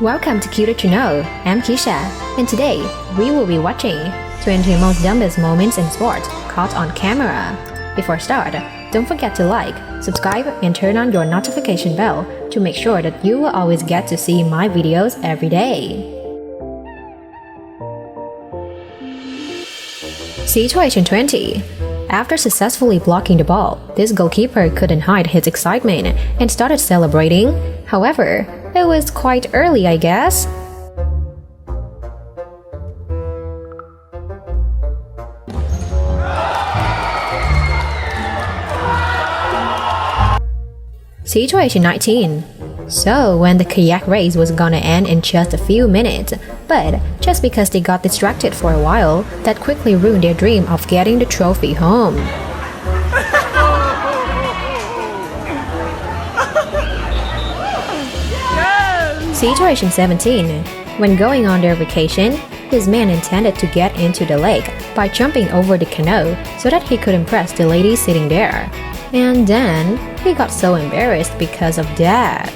Welcome to Cuter to Know. I'm Kisha, and today we will be watching 20 most dumbest moments in sports caught on camera. Before start, don't forget to like, subscribe, and turn on your notification bell to make sure that you will always get to see my videos every day. Situation 20. After successfully blocking the ball, this goalkeeper couldn't hide his excitement and started celebrating. However, it was quite early, I guess. Situation 19. So, when the kayak race was gonna end in just a few minutes, but just because they got distracted for a while, that quickly ruined their dream of getting the trophy home. Situation 17. When going on their vacation, this man intended to get into the lake by jumping over the canoe so that he could impress the lady sitting there. And then, he got so embarrassed because of that.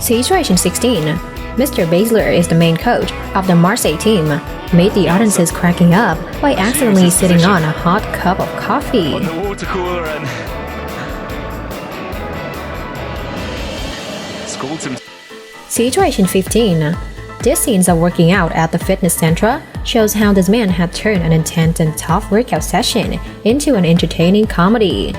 Situation 16. Mr. Basler is the main coach of the Marseille team, made the audiences cracking up by accidentally sitting on a hot cup of coffee. On the water cooler and schooled him. Situation 15. This scenes of working out at the fitness center shows how this man had turned an intense and tough workout session into an entertaining comedy.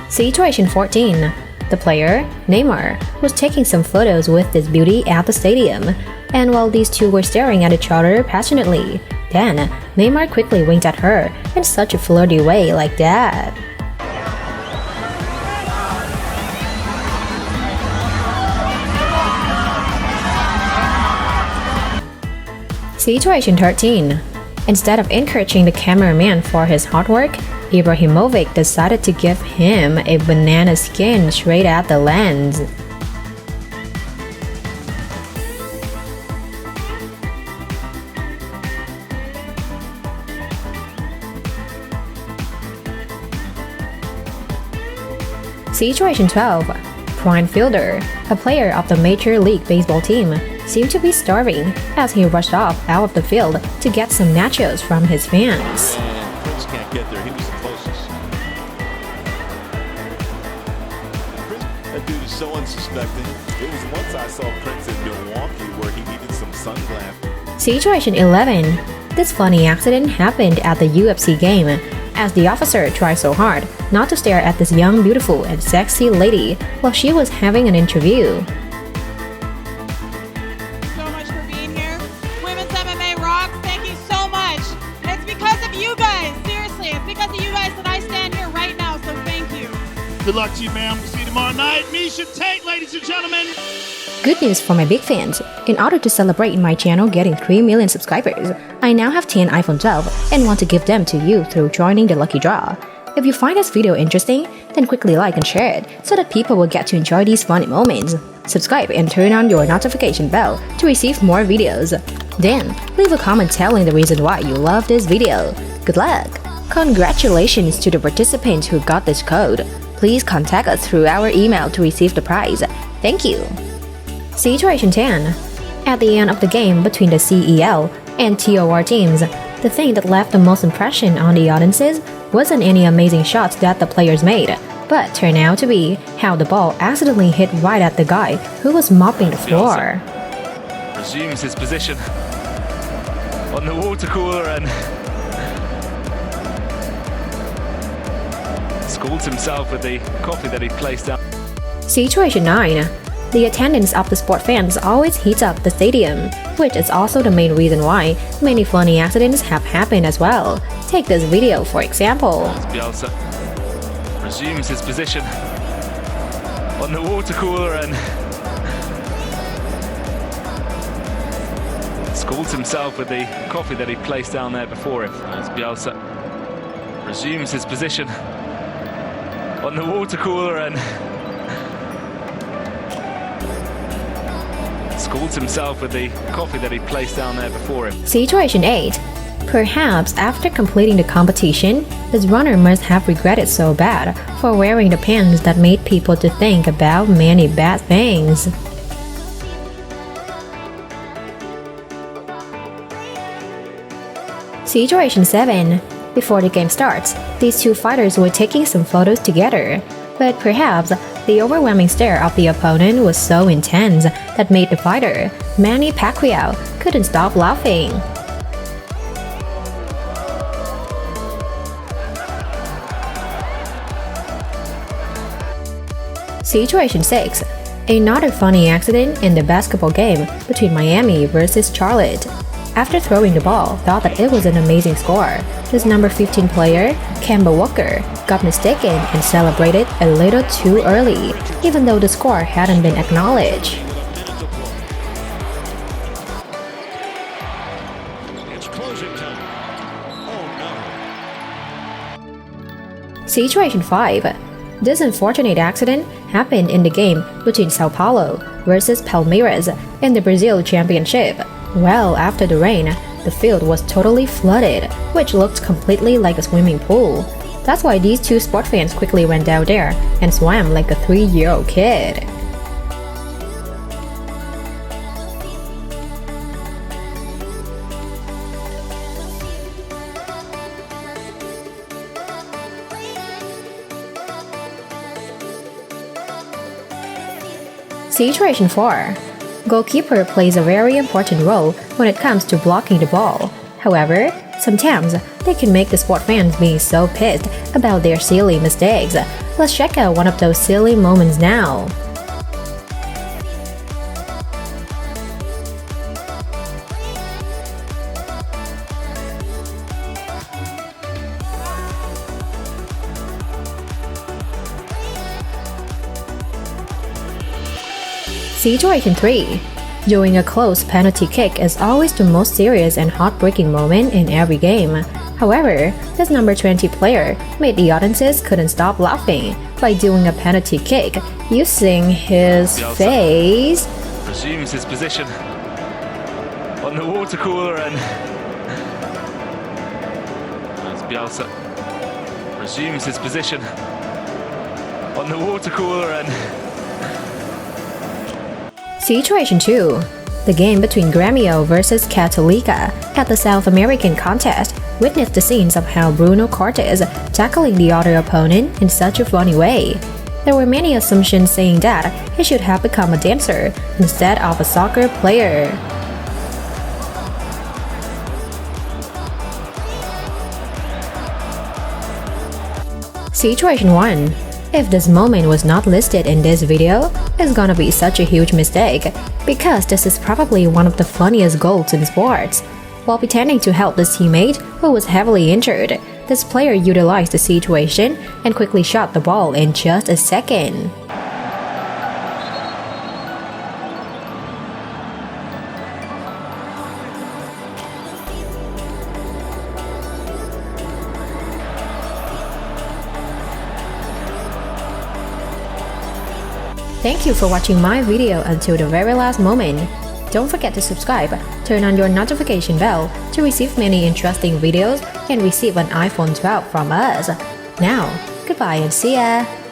Situation 14. The player, Neymar, was taking some photos with this beauty at the stadium, and while these two were staring at each other passionately, then Neymar quickly winked at her in such a flirty way like that. Situation 13. Instead of encouraging the cameraman for his hard work, Ibrahimovic decided to give him a banana skin straight at the lens. Situation 12. Brian Fielder, a player of the Major League Baseball team, seemed to be starving as he rushed off out of the field to get some nachos from his fans. Prince can't get there. He was the closest. That dude is so unsuspecting. It was once I saw Prince in Milwaukee where he needed some sunglasses. Situation 11. This funny accident happened at the UFC game as the officer tried so hard not to stare at this young, beautiful, and sexy lady while she was having an interview. So much for being here. Women's MMA rocks. Thank you so much. It's because of you guys. Seriously, it's because of you guys that I stand here right now, so thank you. Good luck to you, ma'am. We'll see you tomorrow night. Misha Tate, ladies and gentlemen. Good news for my big fans. In order to celebrate my channel getting 3 million subscribers, I now have 10 iPhone 12 and want to give them to you through joining the lucky draw. If you find this video interesting, then quickly like and share it so that people will get to enjoy these funny moments. Subscribe and turn on your notification bell to receive more videos. Then, leave a comment telling the reason why you love this video. Good luck! Congratulations to the participants who got this code. Please contact us through our email to receive the prize. Thank you! Situation 10. At the end of the game between the CEL and TOR teams, the thing that left the most impression on the audiences wasn't any amazing shots that the players made, but turned out to be how the ball accidentally hit right at the guy who was mopping the floor. Resumes his position on the water cooler and schooled himself with the coffee that he placed down. Situation 9. The attendance of the sport fans always heats up the stadium, which is also the main reason why many funny accidents have happened as well. Take this video for example. Bielsa resumes his position on the water cooler and schooled himself with the coffee that he placed down there before him. As Bielsa resumes his position on the water cooler and scalds himself with the coffee that he placed down there before him. Situation 8. Perhaps after completing the competition, this runner must have regretted so bad for wearing the pants that made people to think about many bad things. Situation 7. Before the game starts, these two fighters were taking some photos together, but perhaps the overwhelming stare of the opponent was so intense that made the fighter, Manny Pacquiao, couldn't stop laughing. Situation 6. Another funny accident in the basketball game between Miami versus Charlotte. After throwing the ball, thought that it was an amazing score. This number 15 player, Kemba Walker, got mistaken and celebrated a little too early, even though the score hadn't been acknowledged. It's closing time. Oh no. Situation 5. This unfortunate accident happened in the game between Sao Paulo versus Palmeiras in the Brazil Championship. Well, after the rain, the field was totally flooded, which looked completely like a swimming pool. That's why these two sport fans quickly went down there and swam like a 3-year-old kid. Situation 4. Goalkeeper plays a very important role when it comes to blocking the ball. However, sometimes they can make the sport fans being so pissed about their silly mistakes. Let's check out one of those silly moments now. Situation 3. Doing a close penalty kick is always the most serious and heartbreaking moment in every game. However, this number 20 player made the audiences couldn't stop laughing by doing a penalty kick using his face. Resumes his position on the water cooler and as Bielsa resumes his position on the water cooler and Situation 2. The game between Grêmio versus Católica at the South American contest witnessed the scenes of how Bruno Cortes tackling the other opponent in such a funny way. There were many assumptions saying that he should have become a dancer instead of a soccer player. Situation 1. If this moment was not listed in this video, it's gonna be such a huge mistake, because this is probably one of the funniest goals in sports. While pretending to help his teammate who was heavily injured, this player utilized the situation and quickly shot the ball in just a second. Thank you for watching my video until the very last moment. Don't forget to subscribe, turn on your notification bell to receive many interesting videos and receive an iPhone 12 from us. Now, goodbye and see ya!